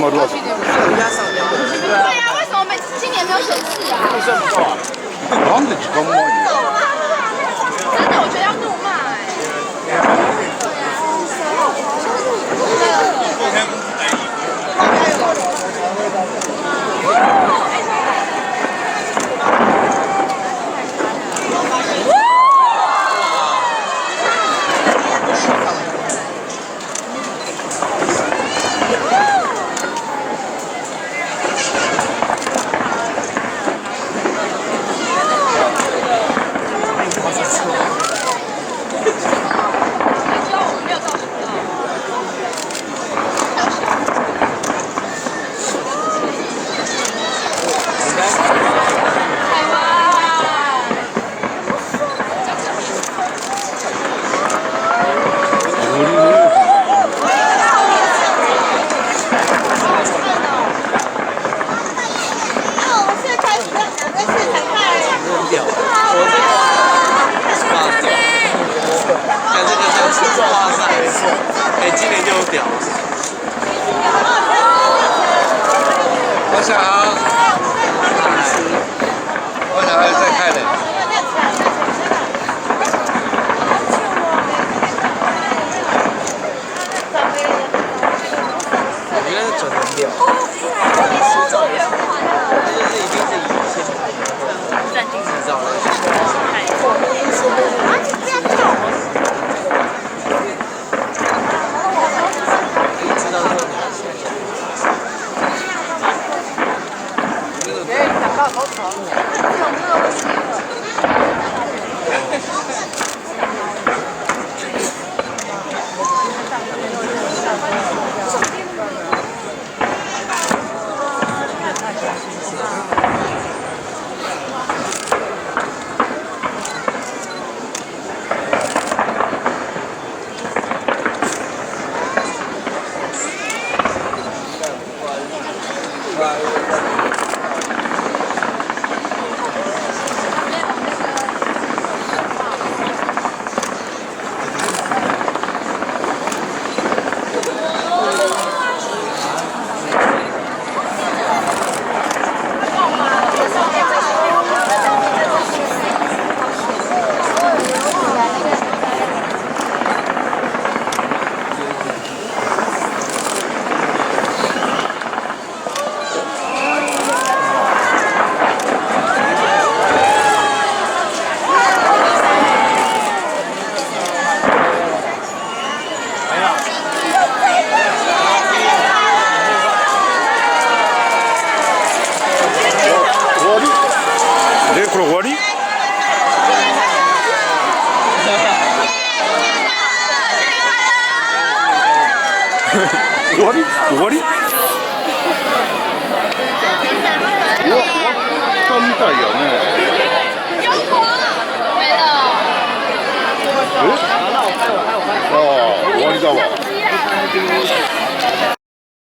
没多少钱。对啊，为什么今年没有显示啊？预算不够啊。なんで時間もないんだよ。真的，我觉得要怒骂哎。今年就有屌。我想要再看的。我觉得准很屌。就是已经是以前暂停执照了。これ終わり？終わり？終わり？終わったみたいやね。ああ、終わりだわ。